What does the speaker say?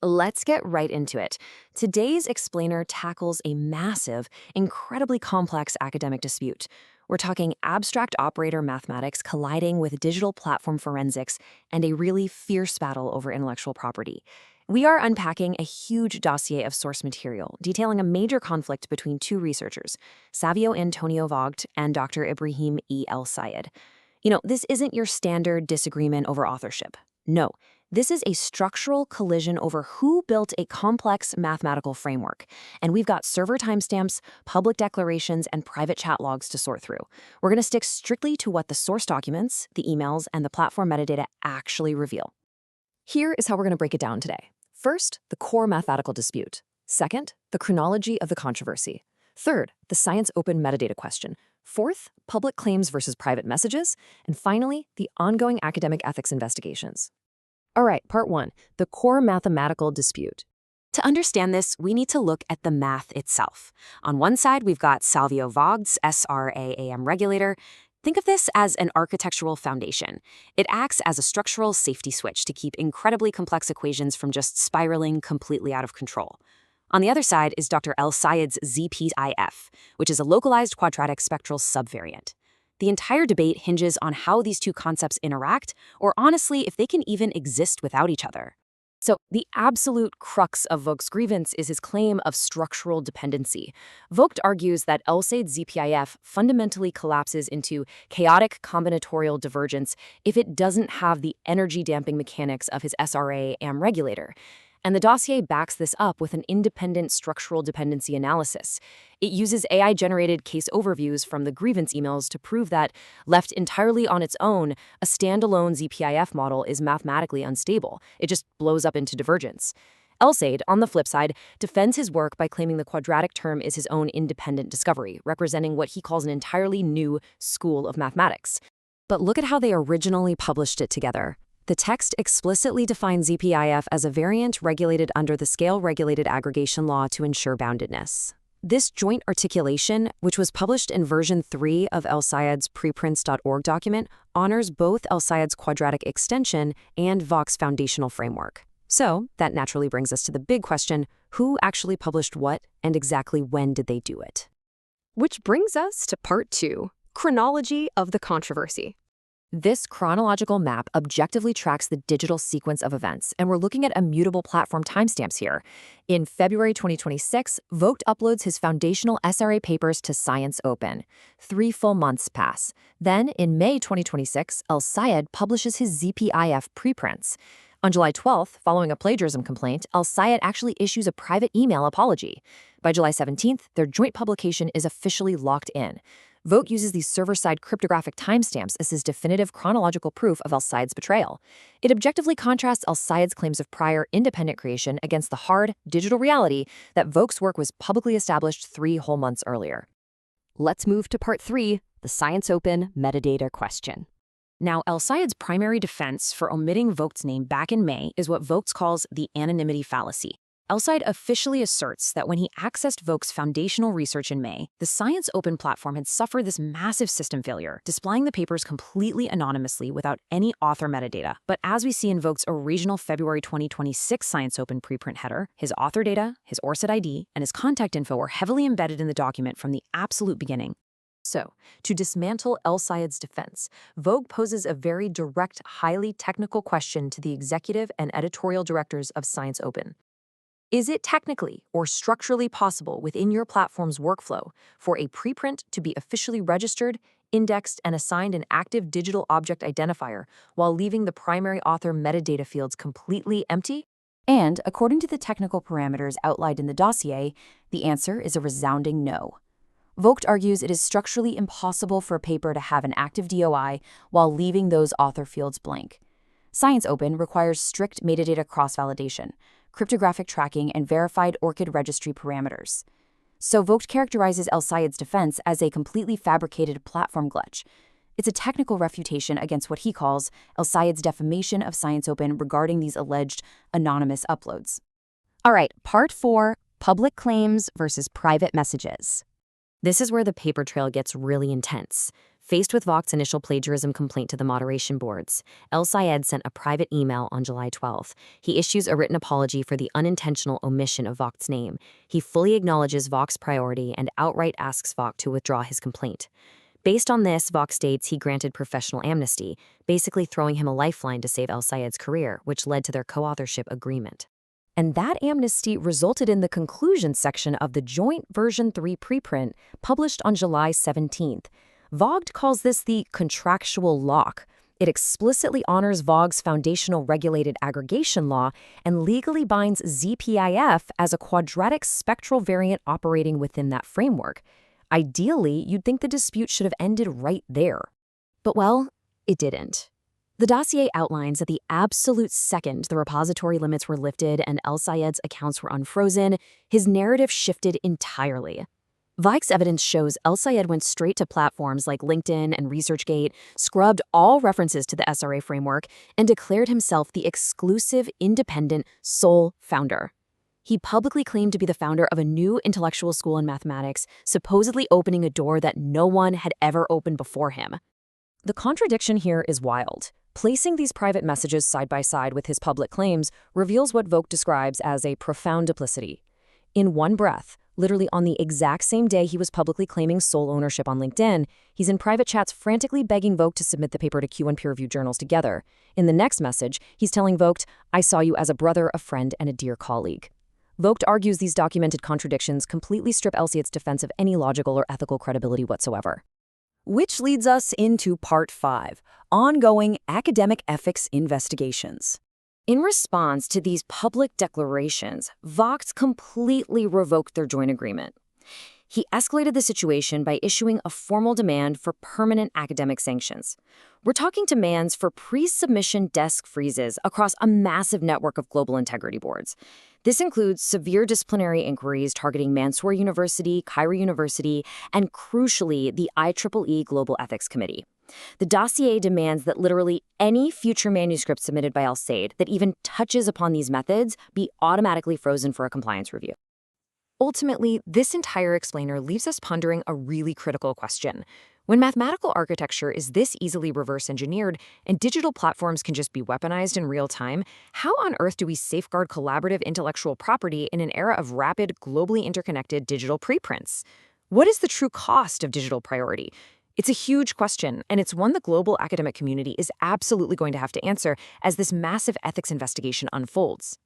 Let's get right into it. Today's explainer tackles a massive, incredibly complex academic dispute. We're talking abstract operator mathematics colliding with digital platform forensics and a really fierce battle over intellectual property. We are unpacking a huge dossier of source material, detailing a major conflict between two researchers, Savio Antonio Vogt and Dr. Ibrahim E. El Sayed. This isn't your standard disagreement over authorship. No. This is a structural collision over who built a complex mathematical framework, and we've got server timestamps, public declarations, and private chat logs to sort through. We're going to stick strictly to what the source documents, the emails, and the platform metadata actually reveal. Here is how we're going to break it down today. First, the core mathematical dispute. Second, the chronology of the controversy. Third, the science open metadata question. Fourth, public claims versus private messages. And finally, the ongoing academic ethics investigations. All right, part one, the core mathematical dispute. To understand this, we need to look at the math itself. On one side, we've got Savio Vogt's SRA AM regulator. Think of this as an architectural foundation. It acts as a structural safety switch to keep incredibly complex equations from just spiraling completely out of control. On the other side is Dr. El Sayed's ZPIF, which is a localized quadratic spectral subvariant. The entire debate hinges on how these two concepts interact, or honestly, if they can even exist without each other. So, the absolute crux of Vogt's grievance is his claim of structural dependency. Vogt argues that El Sayed's ZPIF fundamentally collapses into chaotic combinatorial divergence if it doesn't have the energy-damping mechanics of his SRA AM regulator. And the dossier backs this up with an independent structural dependency analysis. It uses AI-generated case overviews from the grievance emails to prove that, left entirely on its own, a standalone ZPIF model is mathematically unstable. It just blows up into divergence. El Sayed, on the flip side, defends his work by claiming the quadratic term is his own independent discovery, representing what he calls an entirely new school of mathematics. But look at how they originally published it together. The text explicitly defines ZPIF as a variant regulated under the scale-regulated aggregation law to ensure boundedness. This joint articulation, which was published in version 3 of El Sayed's preprints.org document, honors both El Sayed's quadratic extension and Vogt's foundational framework. So, that naturally brings us to the big question, who actually published what, and exactly when did they do it? Which brings us to part 2, chronology of the controversy. This chronological map objectively tracks the digital sequence of events, and we're looking at immutable platform timestamps here. In February 2026, Vogt uploads his foundational SRA papers to Science Open. 3 full months pass. Then, in May 2026, El Sayed publishes his ZPIF preprints. On July 12th, following a plagiarism complaint, El Sayed actually issues a private email apology. By July 17th, their joint publication is officially locked in. Vogt uses these server-side cryptographic timestamps as his definitive chronological proof of El Sayed's betrayal. It objectively contrasts El Sayed's claims of prior independent creation against the hard, digital reality that Vogt's work was publicly established 3 whole months earlier. Let's move to part 3, the Science Open metadata question. Now, El Sayed's primary defense for omitting Vogt's name back in May is what Vogt calls the anonymity fallacy. El Sayed officially asserts that when he accessed Vogt's foundational research in May, the Science Open platform had suffered this massive system failure, displaying the papers completely anonymously without any author metadata. But as we see in Vogt's original February 2026 Science Open preprint header, his author data, his ORCID ID, and his contact info are heavily embedded in the document from the absolute beginning. So, to dismantle El Sayed's defense, Vogt poses a very direct, highly technical question to the executive and editorial directors of Science Open. Is it technically or structurally possible within your platform's workflow for a preprint to be officially registered, indexed, and assigned an active digital object identifier while leaving the primary author metadata fields completely empty? And according to the technical parameters outlined in the dossier, the answer is a resounding no. Vogt argues it is structurally impossible for a paper to have an active DOI while leaving those author fields blank. Science Open requires strict metadata cross-validation, cryptographic tracking, and verified ORCID registry parameters. So Vogt characterizes El Sayed's defense as a completely fabricated platform glitch. It's a technical refutation against what he calls El Sayed's defamation of Science Open regarding these alleged anonymous uploads. All right, part 4, public claims versus private messages. This is where the paper trail gets really intense. Faced with Vogt's initial plagiarism complaint to the moderation boards, El Sayed sent a private email on July 12th. He issues a written apology for the unintentional omission of Vogt's name. He fully acknowledges Vogt's priority and outright asks Vogt to withdraw his complaint. Based on this, Vogt states he granted professional amnesty, basically throwing him a lifeline to save El Sayed's career, which led to their co-authorship agreement. And that amnesty resulted in the conclusion section of the joint version 3 preprint published on July 17th. Vogt calls this the contractual lock. It explicitly honors Vogt's foundational regulated aggregation law and legally binds ZPIF as a quadratic spectral variant operating within that framework. Ideally, you'd think the dispute should have ended right there. But well, it didn't. The dossier outlines that the absolute second the repository limits were lifted and El Sayed's accounts were unfrozen, his narrative shifted entirely. Vogt's evidence shows El Sayed went straight to platforms like LinkedIn and ResearchGate, scrubbed all references to the SRA framework, and declared himself the exclusive, independent, sole founder. He publicly claimed to be the founder of a new intellectual school in mathematics, supposedly opening a door that no one had ever opened before him. The contradiction here is wild. Placing these private messages side by side with his public claims reveals what Vogt describes as a profound duplicity. In one breath, literally on the exact same day he was publicly claiming sole ownership on LinkedIn, he's in private chats frantically begging Vogt to submit the paper to Q and peer-reviewed journals together. In the next message, he's telling Vogt, "I saw you as a brother, a friend, and a dear colleague." Vogt argues these documented contradictions completely strip El Sayed's defense of any logical or ethical credibility whatsoever. Which leads us into Part 5, Ongoing Academic Ethics Investigations. In response to these public declarations, Vogt completely revoked their joint agreement. He escalated the situation by issuing a formal demand for permanent academic sanctions. We're talking demands for pre-submission desk freezes across a massive network of global integrity boards. This includes severe disciplinary inquiries targeting Mansour University, Cairo University, and crucially, the IEEE Global Ethics Committee. The dossier demands that literally any future manuscript submitted by El Sayed that even touches upon these methods be automatically frozen for a compliance review. Ultimately, this entire explainer leaves us pondering a really critical question. When mathematical architecture is this easily reverse engineered and digital platforms can just be weaponized in real time, how on earth do we safeguard collaborative intellectual property in an era of rapid, globally interconnected digital preprints? What is the true cost of digital priority? It's a huge question, and it's one the global academic community is absolutely going to have to answer as this massive ethics investigation unfolds.